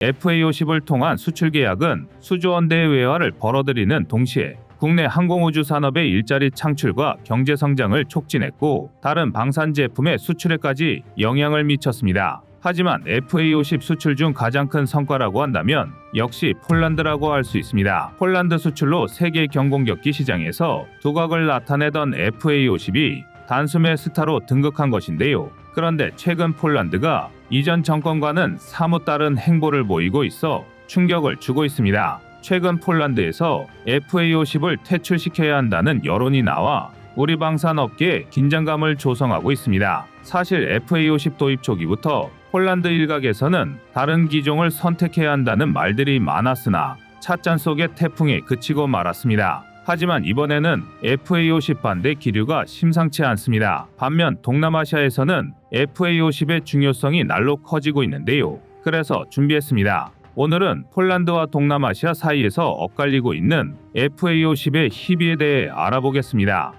FA50을 통한 수출 계약은 수조 원대의 외화를 벌어들이는 동시에 국내 항공우주 산업의 일자리 창출과 경제 성장을 촉진했고 다른 방산 제품의 수출에까지 영향을 미쳤습니다. 하지만 FA50 수출 중 가장 큰 성과라고 한다면 역시 폴란드라고 할 수 있습니다. 폴란드 수출로 세계 경공격기 시장에서 두각을 나타내던 FA50이 단숨에 스타로 등극한 것인데요. 그런데 최근 폴란드가 이전 정권과는 사뭇 다른 행보를 보이고 있어 충격을 주고 있습니다. 최근 폴란드에서 FA50을 퇴출시켜야 한다는 여론이 나와 우리 방산업계에 긴장감을 조성하고 있습니다. 사실 FA50 도입 초기부터 폴란드 일각에서는 다른 기종을 선택해야 한다는 말들이 많았으나 찻잔 속의 태풍에 그치고 말았습니다. 하지만 이번에는 FA50 반대 기류가 심상치 않습니다. 반면 동남아시아에서는 FA50의 중요성이 날로 커지고 있는데요. 그래서 준비했습니다. 오늘은 폴란드와 동남아시아 사이에서 엇갈리고 있는 FA50의 희비에 대해 알아보겠습니다.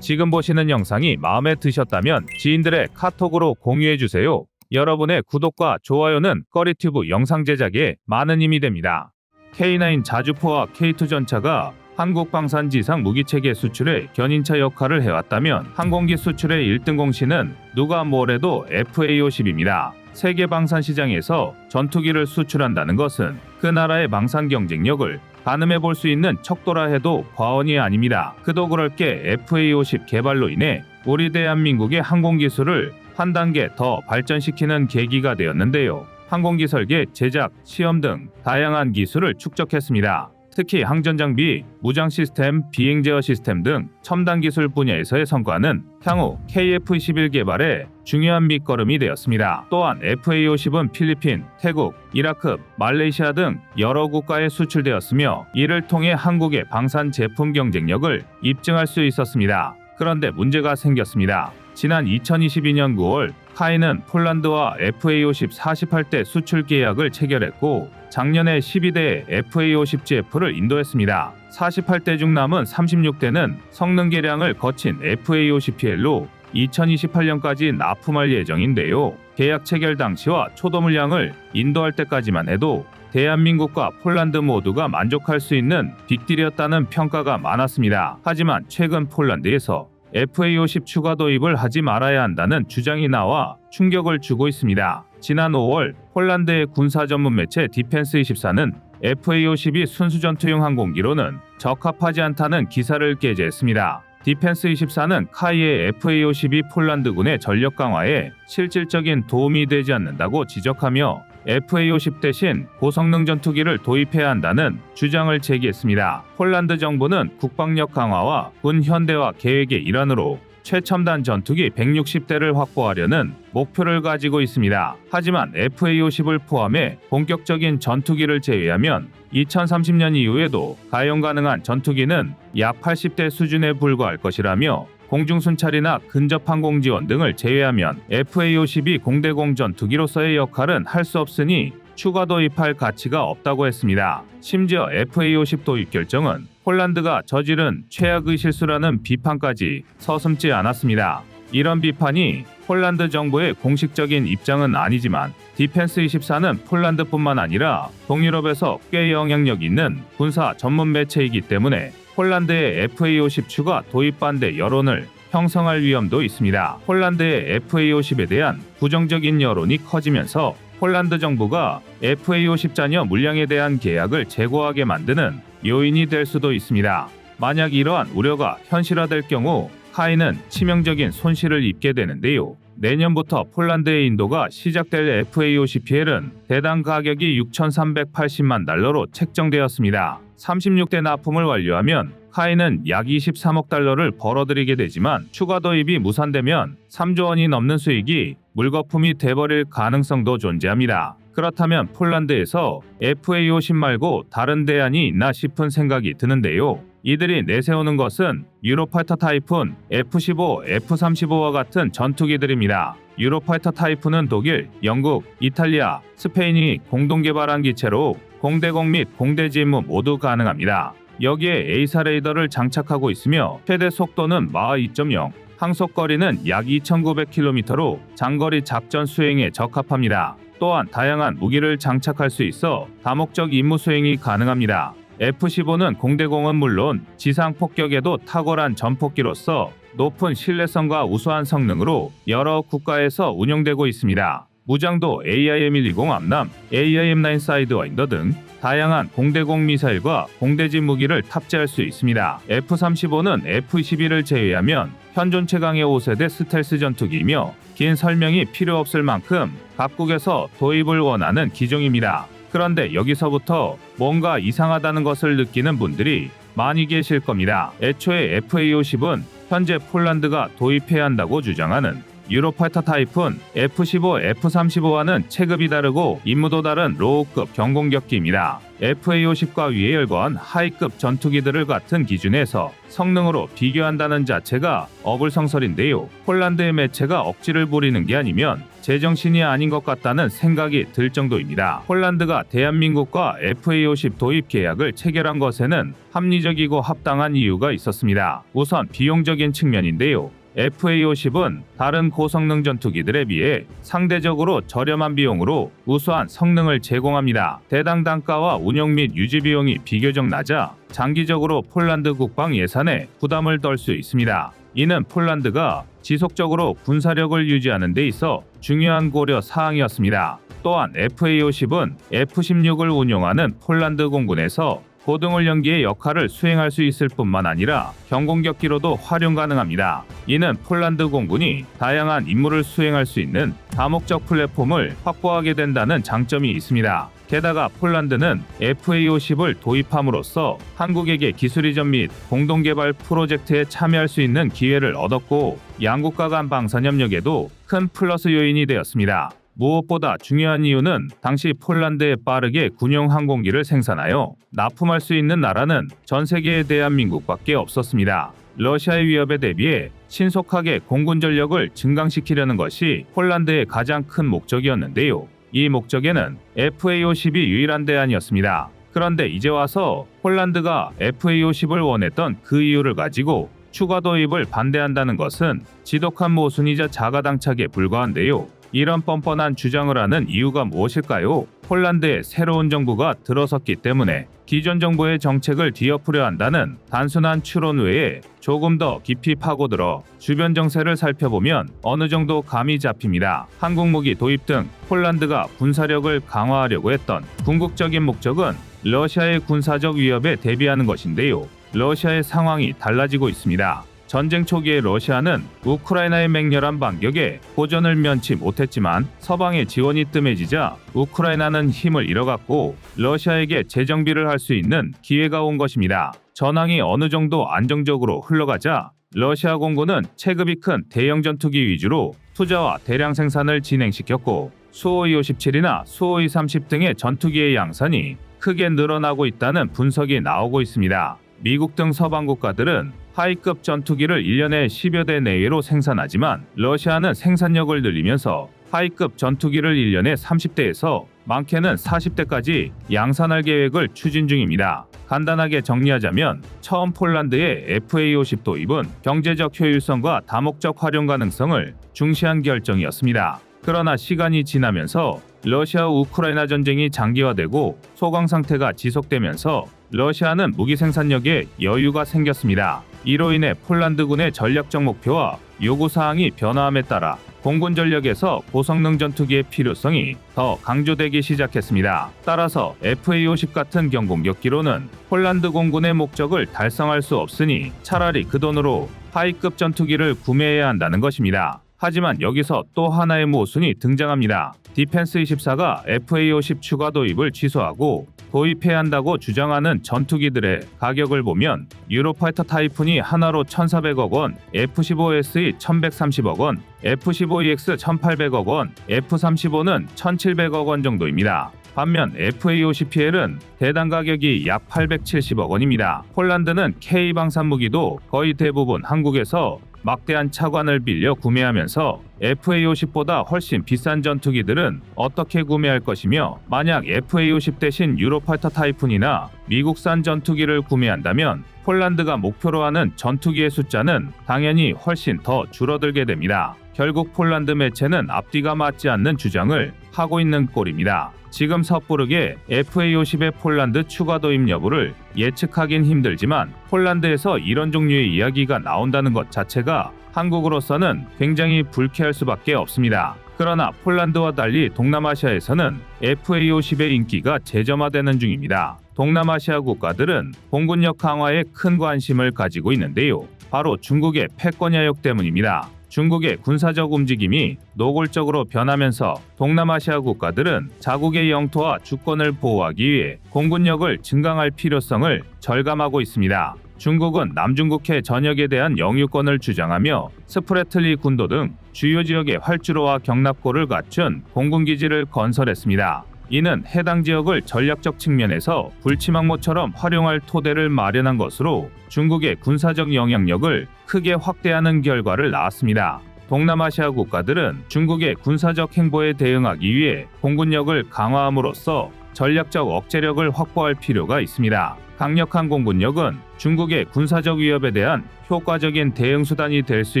지금 보시는 영상이 마음에 드셨다면 지인들의 카톡으로 공유해주세요. 여러분의 구독과 좋아요는 꺼리튜브 영상 제작에 많은 힘이 됩니다. K9 자주포와 K2 전차가 한국 방산지상 무기체계 수출의 견인차 역할을 해왔다면 항공기 수출의 1등 공신은 누가 뭐래도 FA50입니다. 세계 방산 시장에서 전투기를 수출한다는 것은 그 나라의 방산 경쟁력을 가늠해 볼 수 있는 척도라 해도 과언이 아닙니다. 그도 그럴 게 FA50 개발로 인해 우리 대한민국의 항공기술을 한 단계 더 발전시키는 계기가 되었는데요. 항공기 설계, 제작, 시험 등 다양한 기술을 축적했습니다. 특히 항전장비, 무장 시스템, 비행 제어 시스템 등 첨단 기술 분야에서의 성과는 향후 KF-21 개발에 중요한 밑거름이 되었습니다. 또한 FA50은 필리핀, 태국, 이라크, 말레이시아 등 여러 국가에 수출되었으며 이를 통해 한국의 방산 제품 경쟁력을 입증할 수 있었습니다. 그런데 문제가 생겼습니다. 지난 2022년 9월 카이는 폴란드와 FA50 48대 수출 계약을 체결했고 작년에 12대 FA50GF를 인도했습니다. 48대 중 남은 36대는 성능 개량을 거친 FA50PL로 2028년까지 납품할 예정인데요. 계약 체결 당시와 초도 물량을 인도할 때까지만 해도 대한민국과 폴란드 모두가 만족할 수 있는 빅딜이었다는 평가가 많았습니다. 하지만 최근 폴란드에서 FA50 추가 도입을 하지 말아야 한다는 주장이 나와 충격을 주고 있습니다. 지난 5월 폴란드의 군사 전문 매체 디펜스24는 FA50이 순수 전투용 항공기로는 적합하지 않다는 기사를 게재했습니다. 디펜스24는 카이의 FA50이 폴란드군의 전력 강화에 실질적인 도움이 되지 않는다고 지적하며 FA50 대신 고성능 전투기를 도입해야 한다는 주장을 제기했습니다. 폴란드 정부는 국방력 강화와 군 현대화 계획의 일환으로 최첨단 전투기 160대를 확보하려는 목표를 가지고 있습니다. 하지만 FA50을 포함해 본격적인 전투기를 제외하면 2030년 이후에도 가용 가능한 전투기는 약 80대 수준에 불과할 것이라며 공중순찰이나 근접항공 지원 등을 제외하면 FA50이 공대공 전투기로서의 역할은 할 수 없으니 추가 도입할 가치가 없다고 했습니다. 심지어 FA50 도입 결정은 폴란드가 저지른 최악의 실수라는 비판까지 서슴지 않았습니다. 이런 비판이 폴란드 정부의 공식적인 입장은 아니지만 디펜스24는 폴란드뿐만 아니라 동유럽에서 꽤 영향력 있는 군사 전문 매체이기 때문에 폴란드의 FA50 추가 도입 반대 여론을 형성할 위험도 있습니다. 폴란드의 FA50에 대한 부정적인 여론이 커지면서 폴란드 정부가 FA50 잔여 물량에 대한 계약을 재고하게 만드는 요인이 될 수도 있습니다. 만약 이러한 우려가 현실화될 경우 카이는 치명적인 손실을 입게 되는데요. 내년부터 폴란드의 인도가 시작될 FA50PL은 대당 가격이 6,380만 달러로 책정되었습니다. 36대 납품을 완료하면 카이는 약 23억 달러를 벌어들이게 되지만 추가 도입이 무산되면 3조 원이 넘는 수익이 물거품이 돼버릴 가능성도 존재합니다. 그렇다면 폴란드에서 FA50 말고 다른 대안이 있나 싶은 생각이 드는데요. 이들이 내세우는 것은 유로파이터 타이푼, F-15, F-35와 같은 전투기들입니다. 유로파이터 타이푼은 독일, 영국, 이탈리아, 스페인이 공동 개발한 기체로 공대공 및 공대지 임무 모두 가능합니다. 여기에 A사 레이더를 장착하고 있으며 최대 속도는 마하 2.0, 항속거리는 약 2,900km로 장거리 작전 수행에 적합합니다. 또한 다양한 무기를 장착할 수 있어 다목적 임무 수행이 가능합니다. F-15는 공대공은 물론 지상 폭격에도 탁월한 전폭기로서 높은 신뢰성과 우수한 성능으로 여러 국가에서 운용되고 있습니다. 무장도 AIM-120 암람, AIM-9 사이드와인더 등 다양한 공대공 미사일과 공대지 무기를 탑재할 수 있습니다. F-35는 F-21을 제외하면 현존 최강의 5세대 스텔스 전투기이며 긴 설명이 필요 없을 만큼 각국에서 도입을 원하는 기종입니다. 그런데 여기서부터 뭔가 이상하다는 것을 느끼는 분들이 많이 계실 겁니다. 애초에 FA-50은 현재 폴란드가 도입해야 한다고 주장하는 유로파이터 타입은 F-15, F-35와는 체급이 다르고 임무도 다른 로우급 경공격기입니다. FA-50과 위에 열거한 하이급 전투기들을 같은 기준에서 성능으로 비교한다는 자체가 어불성설인데요. 폴란드의 매체가 억지를 부리는 게 아니면 제정신이 아닌 것 같다는 생각이 들 정도입니다. 폴란드가 대한민국과 FA-50 도입 계약을 체결한 것에는 합리적이고 합당한 이유가 있었습니다. 우선 비용적인 측면인데요. FA-50은 다른 고성능 전투기들에 비해 상대적으로 저렴한 비용으로 우수한 성능을 제공합니다. 대당 단가와 운영 및 유지 비용이 비교적 낮아 장기적으로 폴란드 국방 예산에 부담을 덜 수 있습니다. 이는 폴란드가 지속적으로 군사력을 유지하는 데 있어 중요한 고려 사항이었습니다. 또한 FA-50은 F-16을 운용하는 폴란드 공군에서 고등훈련기의 역할을 수행할 수 있을 뿐만 아니라 경공격기로도 활용 가능합니다. 이는 폴란드 공군이 다양한 임무를 수행할 수 있는 다목적 플랫폼을 확보하게 된다는 장점이 있습니다. 게다가 폴란드는 FA-50을 도입함으로써 한국에게 기술 이전 및 공동개발 프로젝트에 참여할 수 있는 기회를 얻었고 양국가 간 방산협력에도 큰 플러스 요인이 되었습니다. 무엇보다 중요한 이유는 당시 폴란드에 빠르게 군용 항공기를 생산하여 납품할 수 있는 나라는 전 세계의 대한민국밖에 없었습니다. 러시아의 위협에 대비해 신속하게 공군 전력을 증강시키려는 것이 폴란드의 가장 큰 목적이었는데요. 이 목적에는 FA-50이 유일한 대안이었습니다. 그런데 이제 와서 폴란드가 FA-50을 원했던 그 이유를 가지고 추가 도입을 반대한다는 것은 지독한 모순이자 자가당착에 불과한데요. 이런 뻔뻔한 주장을 하는 이유가 무엇일까요? 폴란드에 새로운 정부가 들어섰기 때문에 기존 정부의 정책을 뒤엎으려 한다는 단순한 추론 외에 조금 더 깊이 파고들어 주변 정세를 살펴보면 어느 정도 감이 잡힙니다. 한국 무기 도입 등 폴란드가 군사력을 강화하려고 했던 궁극적인 목적은 러시아의 군사적 위협에 대비하는 것인데요. 러시아의 상황이 달라지고 있습니다. 전쟁 초기에 러시아는 우크라이나의 맹렬한 반격에 호전을 면치 못했지만 서방의 지원이 뜸해지자 우크라이나는 힘을 잃어갔고 러시아에게 재정비를 할 수 있는 기회가 온 것입니다. 전황이 어느 정도 안정적으로 흘러가자 러시아 공군은 체급이 큰 대형 전투기 위주로 투자와 대량 생산을 진행시켰고 수호이 57이나 수호이 30 등의 전투기의 양산이 크게 늘어나고 있다는 분석이 나오고 있습니다. 미국 등 서방 국가들은 하이급 전투기를 1년에 10여 대 내외로 생산하지만 러시아는 생산력을 늘리면서 하이급 전투기를 1년에 30대에서 많게는 40대까지 양산할 계획을 추진 중입니다. 간단하게 정리하자면 처음 폴란드의 FA-50 도입은 경제적 효율성과 다목적 활용 가능성을 중시한 결정이었습니다. 그러나 시간이 지나면서 러시아 우크라이나 전쟁이 장기화되고 소강 상태가 지속되면서 러시아는 무기 생산력에 여유가 생겼습니다. 이로 인해 폴란드군의 전략적 목표와 요구사항이 변화함에 따라 공군 전력에서 고성능 전투기의 필요성이 더 강조되기 시작했습니다. 따라서 FA-50 같은 경공격기로는 폴란드 공군의 목적을 달성할 수 없으니 차라리 그 돈으로 하이급 전투기를 구매해야 한다는 것입니다. 하지만 여기서 또 하나의 모순이 등장합니다. 디펜스24가 FA-50 추가 도입을 취소하고 도입해야 한다고 주장하는 전투기들의 가격을 보면 유로파이터 타이푼이 하나로 1,400억 원, F-15SE 1,130억 원, F-15EX 1,800억 원, F-35는 1,700억 원 정도입니다. 반면 FA-50PL은 대당 가격이 약 870억 원입니다. 폴란드는 K-방산 무기도 거의 대부분 한국에서 막대한 차관을 빌려 구매하면서 FA-50보다 훨씬 비싼 전투기들은 어떻게 구매할 것이며 만약 FA-50 대신 유로파이터 타이푼이나 미국산 전투기를 구매한다면 폴란드가 목표로 하는 전투기의 숫자는 당연히 훨씬 더 줄어들게 됩니다. 결국 폴란드 매체는 앞뒤가 맞지 않는 주장을 하고 있는 꼴입니다. 지금 섣부르게 FA50의 폴란드 추가 도입 여부를 예측하긴 힘들지만 폴란드에서 이런 종류의 이야기가 나온다는 것 자체가 한국으로서는 굉장히 불쾌할 수밖에 없습니다. 그러나 폴란드와 달리 동남아시아에서는 FA50의 인기가 재점화되는 중입니다. 동남아시아 국가들은 공군력 강화에 큰 관심을 가지고 있는데요. 바로 중국의 패권 야욕 때문입니다. 중국의 군사적 움직임이 노골적으로 변하면서 동남아시아 국가들은 자국의 영토와 주권을 보호하기 위해 공군력을 증강할 필요성을 절감하고 있습니다. 중국은 남중국해 전역에 대한 영유권을 주장하며 스프레틀리 군도 등 주요 지역에 활주로와 경납고를 갖춘 공군기지를 건설했습니다. 이는 해당 지역을 전략적 측면에서 불치망모처럼 활용할 토대를 마련한 것으로 중국의 군사적 영향력을 크게 확대하는 결과를 낳았습니다. 동남아시아 국가들은 중국의 군사적 행보에 대응하기 위해 공군력을 강화함으로써 전략적 억제력을 확보할 필요가 있습니다. 강력한 공군력은 중국의 군사적 위협에 대한 효과적인 대응 수단이 될 수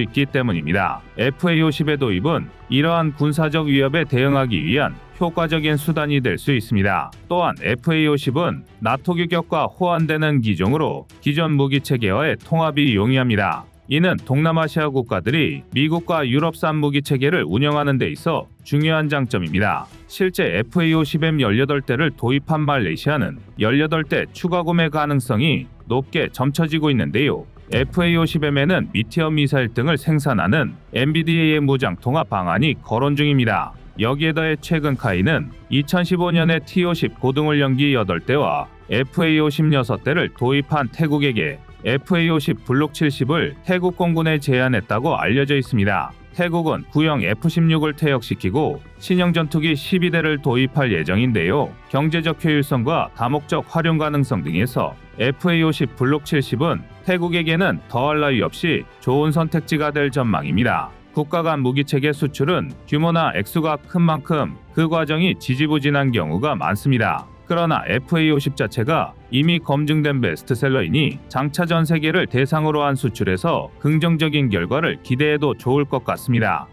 있기 때문입니다. FA50의 도입은 이러한 군사적 위협에 대응하기 위한 효과적인 수단이 될 수 있습니다. 또한 FA50은 나토 규격과 호환되는 기종으로 기존 무기 체계와의 통합이 용이합니다. 이는 동남아시아 국가들이 미국과 유럽산 무기 체계를 운영하는 데 있어 중요한 장점입니다. 실제 FA50M 18대를 도입한 말레이시아는 18대 추가 구매 가능성이 높게 점쳐지고 있는데요. FA50M에는 미티어 미사일 등을 생산하는 MBDA의 무장 통합 방안이 거론 중입니다. 여기에 더해 최근 카이는 2015년에 T-50 고등훈련기 8대와 FA-50 6대를 도입한 태국에게 FA-50 블록 70을 태국 공군에 제안했다고 알려져 있습니다. 태국은 구형 F-16을 퇴역시키고 신형 전투기 12대를 도입할 예정인데요. 경제적 효율성과 다목적 활용 가능성 등에서 FA-50 블록 70은 태국에게는 더할 나위 없이 좋은 선택지가 될 전망입니다. 국가 간 무기체계 수출은 규모나 액수가 큰 만큼 그 과정이 지지부진한 경우가 많습니다. 그러나 FA-50 자체가 이미 검증된 베스트셀러이니 장차 전 세계를 대상으로 한 수출에서 긍정적인 결과를 기대해도 좋을 것 같습니다.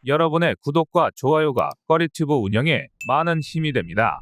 여러분의 구독과 좋아요가 꺼리튜브 운영에 많은 힘이 됩니다.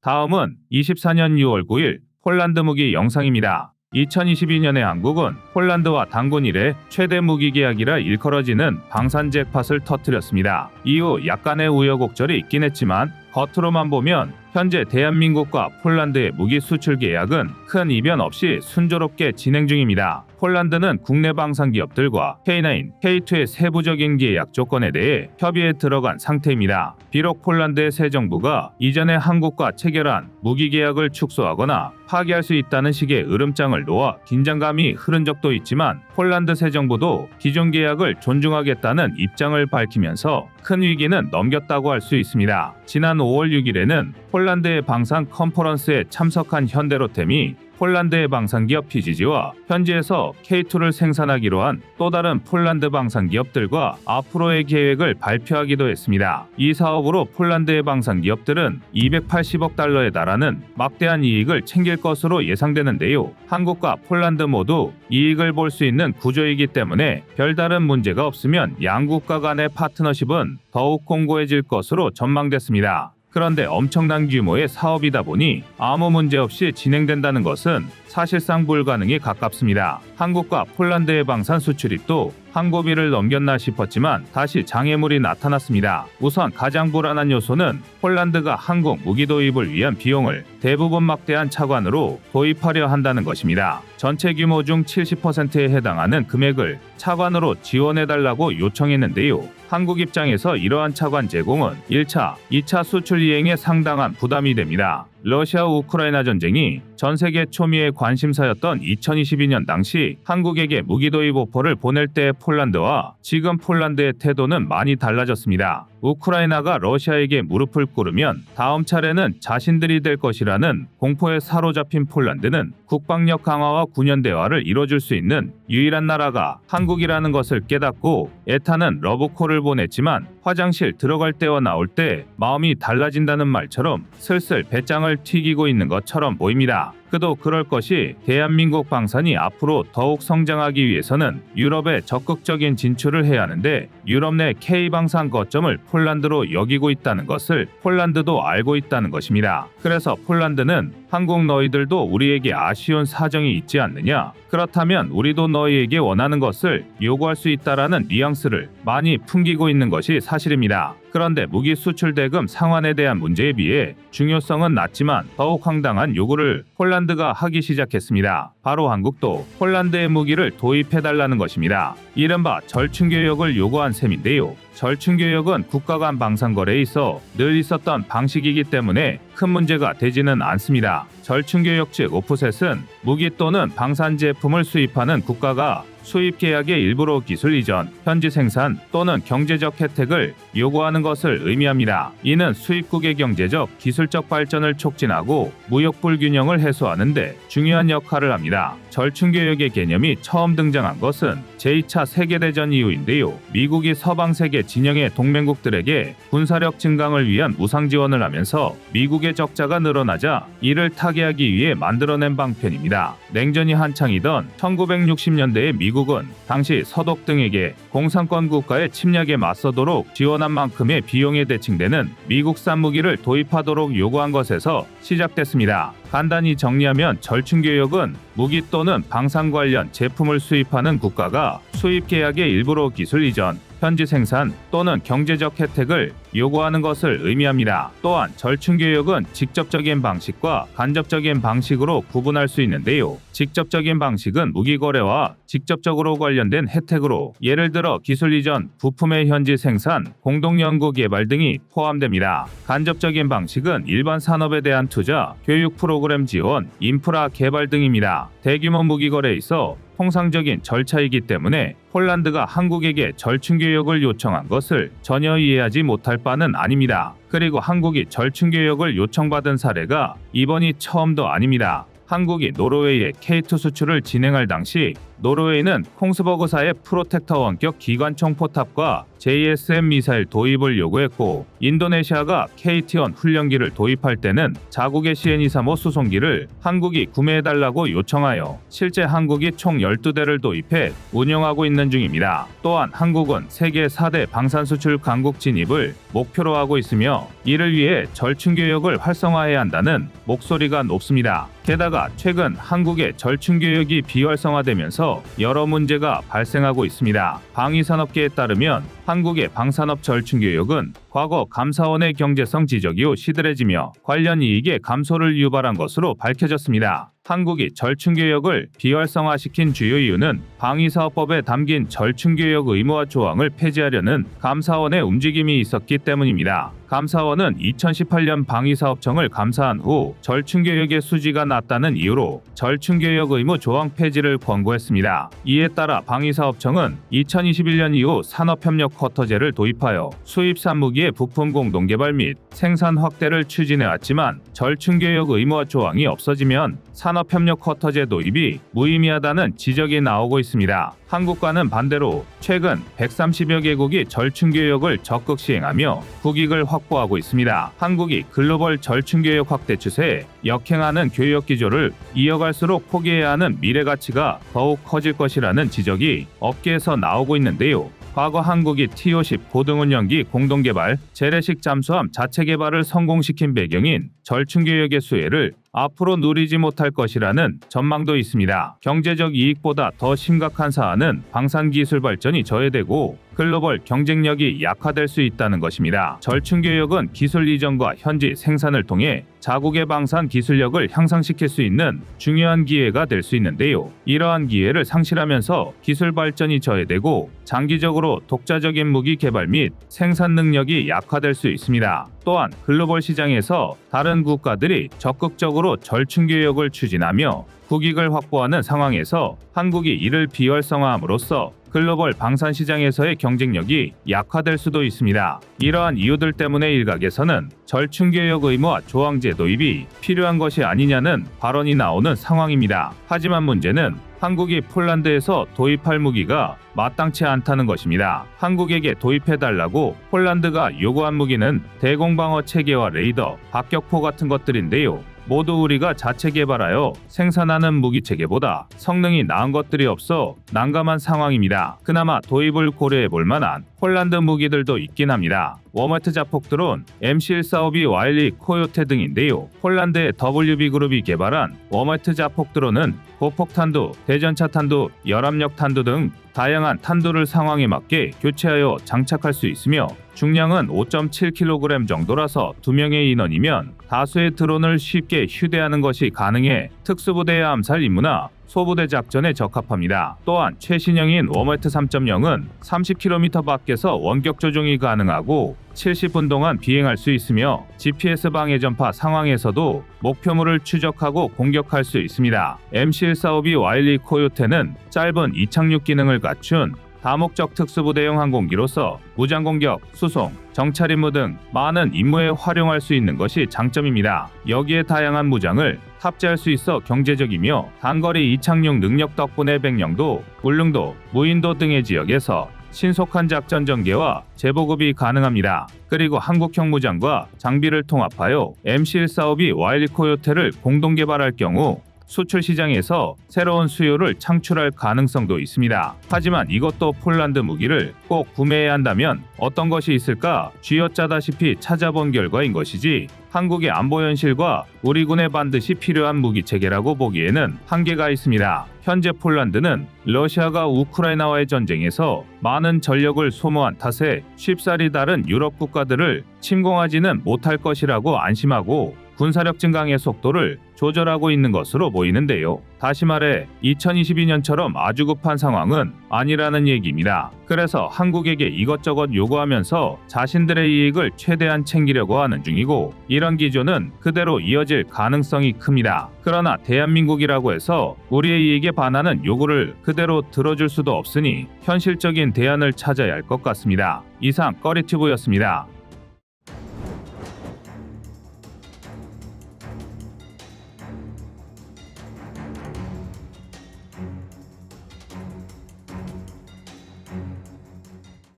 다음은 24년 6월 9일 폴란드 무기 영상입니다. 2022년에 한국은 폴란드와 단군 이래 최대 무기 계약이라 일컬어지는 방산 잭팟을 터뜨렸습니다. 이후 약간의 우여곡절이 있긴 했지만 겉으로만 보면 현재 대한민국과 폴란드의 무기 수출 계약은 큰 이변 없이 순조롭게 진행 중입니다. 폴란드는 국내 방산 기업들과 K9, K2의 세부적인 계약 조건에 대해 협의에 들어간 상태입니다. 비록 폴란드의 새 정부가 이전에 한국과 체결한 무기 계약을 축소하거나 파기할 수 있다는 식의 으름장을 놓아 긴장감이 흐른 적도 있지만 폴란드 새 정부도 기존 계약을 존중하겠다는 입장을 밝히면서 큰 위기는 넘겼다고 할 수 있습니다. 지난 5월 6일에는 폴란드의 방산 컨퍼런스에 참석한 현대로템이 폴란드의 방산기업 PGG와 현지에서 K2를 생산하기로 한 또 다른 폴란드 방산기업들과 앞으로의 계획을 발표하기도 했습니다. 이 사업으로 폴란드의 방산기업들은 280억 달러에 달하는 막대한 이익을 챙길 것으로 예상되는데요. 한국과 폴란드 모두 이익을 볼 수 있는 구조이기 때문에 별다른 문제가 없으면 양국가 간의 파트너십은 더욱 공고해질 것으로 전망됐습니다. 그런데 엄청난 규모의 사업이다 보니 아무 문제 없이 진행된다는 것은 사실상 불가능에 가깝습니다. 한국과 폴란드의 방산 수출이 또 한 고비를 넘겼나 싶었지만 다시 장애물이 나타났습니다. 우선 가장 불안한 요소는 폴란드가 한국 무기 도입을 위한 비용을 대부분 막대한 차관으로 도입하려 한다는 것입니다. 전체 규모 중 70%에 해당하는 금액을 차관으로 지원해달라고 요청했는데요. 한국 입장에서 이러한 차관 제공은 1차, 2차 수출 이행에 상당한 부담이 됩니다. 러시아 우크라이나 전쟁이 전 세계 초미의 관심사였던 2022년 당시 한국에게 무기 도입 오퍼를 보낼 때의 폴란드와 지금 폴란드의 태도는 많이 달라졌습니다. 우크라이나가 러시아에게 무릎을 꿇으면 다음 차례는 자신들이 될 것이라는 공포에 사로잡힌 폴란드는 국방력 강화와 군연 대화를 이뤄줄 수 있는 유일한 나라가 한국이라는 것을 깨닫고 애타는 러브콜을 보냈지만 화장실 들어갈 때와 나올 때 마음이 달라진다는 말처럼 슬슬 배짱을 튀기고 있는 것처럼 보입니다. 그도 그럴 것이 대한민국 방산이 앞으로 더욱 성장하기 위해서는 유럽에 적극적인 진출을 해야 하는데 유럽 내 K방산 거점을 폴란드로 여기고 있다는 것을 폴란드도 알고 있다는 것입니다. 그래서 폴란드는 한국 너희들도 우리에게 아쉬운 사정이 있지 않느냐? 그렇다면 우리도 너희에게 원하는 것을 요구할 수 있다라는 뉘앙스를 많이 풍기고 있는 것이 사실입니다. 그런데 무기 수출 대금 상환에 대한 문제에 비해 중요성은 낮지만 더욱 황당한 요구를 폴란드가 하기 시작했습니다. 바로 한국도 폴란드의 무기를 도입해달라는 것입니다. 이른바 절충교역을 요구한 셈인데요. 절충교역은 국가 간 방산 거래에 있어 늘 있었던 방식이기 때문에 큰 문제가 되지는 않습니다. 절충교역 즉 오프셋은 무기 또는 방산 제품을 수입하는 국가가 수입 계약의 일부로 기술 이전, 현지 생산 또는 경제적 혜택을 요구하는 것을 의미합니다. 이는 수입국의 경제적, 기술적 발전을 촉진하고 무역 불균형을 해소하는 데 중요한 역할을 합니다. 절충교역의 개념이 처음 등장한 것은 제2차 세계대전 이후인데요. 미국이 서방 세계 진영의 동맹국들에게 군사력 증강을 위한 무상 지원을 하면서 미국의 적자가 늘어나자 이를 타개하기 위해 만들어낸 방편입니다. 냉전이 한창이던 1960년대에 미국은 당시 서독 등에게 공산권 국가의 침략에 맞서도록 지원한 만큼의 비용에 대칭되는 미국산 무기를 도입하도록 요구한 것에서 시작됐습니다. 간단히 정리하면 절충교역은 무기 또는 방산 관련 제품을 수입하는 국가가 수입 계약의 일부로 기술 이전, 현지 생산 또는 경제적 혜택을 요구하는 것을 의미합니다. 또한 절충교역은 직접적인 방식과 간접적인 방식으로 구분할 수 있는데요. 직접적인 방식은 무기 거래와 직접적으로 관련된 혜택으로 예를 들어 기술 이전, 부품의 현지 생산, 공동 연구 개발 등이 포함됩니다. 간접적인 방식은 일반 산업에 대한 투자, 교육 프로그램 지원, 인프라 개발 등입니다. 대규모 무기 거래에 있어 통상적인 절차이기 때문에 폴란드가 한국에게 절충교역을 요청한 것을 전혀 이해하지 못할 바는 아닙니다. 그리고 한국이 절충교역을 요청받은 사례가 이번이 처음도 아닙니다. 한국이 노르웨이에 K2 수출을 진행할 당시 노르웨이는 콩스버그사의 프로텍터 원격 기관총 포탑과 JSM 미사일 도입을 요구했고 인도네시아가 KT-1 훈련기를 도입할 때는 자국의 CN-235 수송기를 한국이 구매해달라고 요청하여 실제 한국이 총 12대를 도입해 운영하고 있는 중입니다. 또한 한국은 세계 4대 방산 수출 강국 진입을 목표로 하고 있으며 이를 위해 절충교역을 활성화해야 한다는 목소리가 높습니다. 게다가 최근 한국의 절충교역이 비활성화되면서 여러 문제가 발생하고 있습니다. 방위산업계에 따르면 한국의 방산업 절충교역은 과거 감사원의 경제성 지적이 후 시들해지며 관련 이익의 감소를 유발한 것으로 밝혀졌습니다. 한국이 절충교역을 비활성화시킨 주요 이유는 방위사업법에 담긴 절충교역 의무화 조항을 폐지하려는 감사원의 움직임이 있었기 때문입니다. 감사원은 2018년 방위사업청을 감사한 후 절충교역의 수지가 낮다는 이유로 절충교역 의무 조항 폐지를 권고했습니다. 이에 따라 방위사업청은 2021년 이후 산업협력 쿼터제를 도입하여 수입산 무기의 부품 공동개발 및 생산 확대를 추진해왔지만 절충교역 의무화 조항이 없어지면 산업협력 쿼터제 도입이 무의미하다는 지적이 나오고 있습니다. 한국과는 반대로 최근 130여 개국이 절충교역을 적극 시행하며 국익을 확보하고 있습니다. 한국이 글로벌 절충교역 확대 추세에 역행하는 교역 기조를 이어갈수록 포기해야 하는 미래 가치가 더욱 커질 것이라는 지적이 업계에서 나오고 있는데요. 과거 한국이 T-50 고등운영기 공동개발, 재래식 잠수함 자체 개발을 성공시킨 배경인 절충교역의 수혜를 앞으로 누리지 못할 것이라는 전망도 있습니다. 경제적 이익보다 더 심각한 사안은 방산기술 발전이 저해되고 글로벌 경쟁력이 약화될 수 있다는 것입니다. 절충교역은 기술 이전과 현지 생산을 통해 자국의 방산 기술력을 향상시킬 수 있는 중요한 기회가 될 수 있는데요. 이러한 기회를 상실하면서 기술 발전이 저해되고 장기적으로 독자적인 무기 개발 및 생산 능력이 약화될 수 있습니다. 또한 글로벌 시장에서 다른 국가들이 적극적으로 절충교역을 추진하며 국익을 확보하는 상황에서 한국이 이를 비활성화함으로써 글로벌 방산 시장에서의 경쟁력이 약화될 수도 있습니다. 이러한 이유들 때문에 일각에서는 절충교역 의무화 조항제 도입이 필요한 것이 아니냐는 발언이 나오는 상황입니다. 하지만 문제는 한국이 폴란드에서 도입할 무기가 마땅치 않다는 것입니다. 한국에게 도입해달라고 폴란드가 요구한 무기는 대공방어 체계와 레이더, 박격포 같은 것들인데요. 모두 우리가 자체 개발하여 생산하는 무기 체계보다 성능이 나은 것들이 없어 난감한 상황입니다. 그나마 도입을 고려해 볼 만한 폴란드 무기들도 있긴 합니다. 워머트 자폭 드론, MC145B 와일리 코요테 등인데요. 폴란드의 WB그룹이 개발한 워머트 자폭 드론은 고폭탄두, 대전차 탄두, 열압력 탄두 등 다양한 탄두를 상황에 맞게 교체하여 장착할 수 있으며 중량은 5.7kg 정도라서 2명의 인원이면 다수의 드론을 쉽게 휴대하는 것이 가능해 특수부대의 암살 임무나 소부대 작전에 적합합니다. 또한 최신형인 워머트 3.0은 30km 밖에서 원격 조종이 가능하고 70분 동안 비행할 수 있으며 GPS 방해 전파 상황에서도 목표물을 추적하고 공격할 수 있습니다. MC145B 와일리 코요테는 짧은 이착륙 기능을 갖춘 다목적 특수부대용 항공기로서 무장공격, 수송, 정찰 임무 등 많은 임무에 활용할 수 있는 것이 장점입니다. 여기에 다양한 무장을 탑재할 수 있어 경제적이며 단거리 이착륙 능력 덕분에 백령도, 울릉도, 무인도 등의 지역에서 신속한 작전 전개와 재보급이 가능합니다. 그리고 한국형 무장과 장비를 통합하여 MC145B 와일리 코요테를 공동 개발할 경우 수출 시장에서 새로운 수요를 창출할 가능성도 있습니다. 하지만 이것도 폴란드 무기를 꼭 구매해야 한다면 어떤 것이 있을까 쥐어짜다시피 찾아본 결과인 것이지 한국의 안보 현실과 우리 군에 반드시 필요한 무기 체계라고 보기에는 한계가 있습니다. 현재 폴란드는 러시아가 우크라이나와의 전쟁에서 많은 전력을 소모한 탓에 쉽사리 다른 유럽 국가들을 침공하지는 못할 것이라고 안심하고 군사력 증강의 속도를 조절하고 있는 것으로 보이는데요. 다시 말해 2022년처럼 아주 급한 상황은 아니라는 얘기입니다. 그래서 한국에게 이것저것 요구하면서 자신들의 이익을 최대한 챙기려고 하는 중이고 이런 기조는 그대로 이어질 가능성이 큽니다. 그러나 대한민국이라고 해서 우리의 이익에 반하는 요구를 그대로 들어줄 수도 없으니 현실적인 대안을 찾아야 할 것 같습니다. 이상 꺼리튜브였습니다.